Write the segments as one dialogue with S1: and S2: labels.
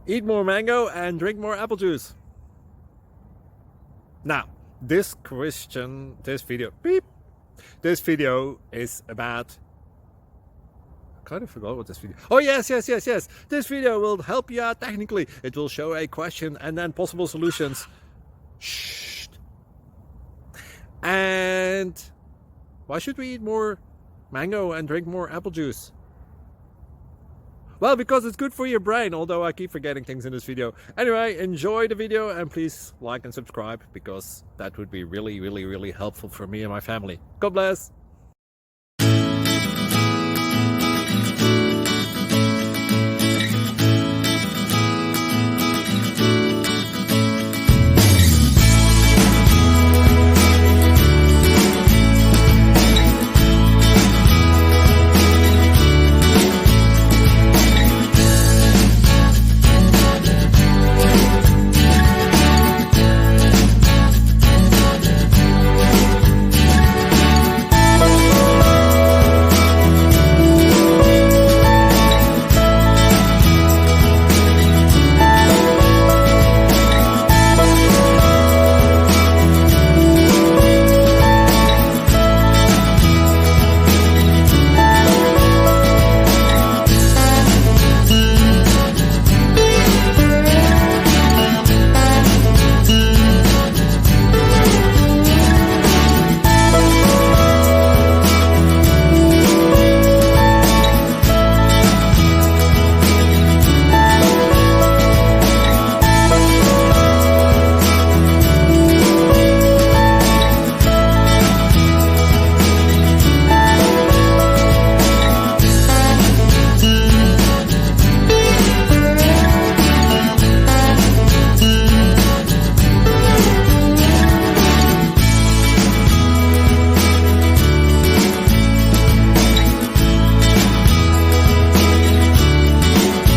S1: Eat more mango and drink more apple juice. Now, this video is about, I kind of forgot what this video. Oh, yes. This video will help you out technically. It will show a question and then possible solutions. Shh. And why should we eat more mango and drink more apple juice? Well, because it's good for your brain, although I keep forgetting things in this video. Anyway, enjoy the video and please like and subscribe, because that would be really helpful for me and my family. God bless!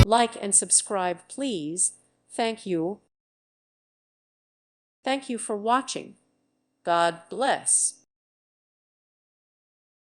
S2: Like and subscribe, please. Thank you. Thank you for watching. God bless.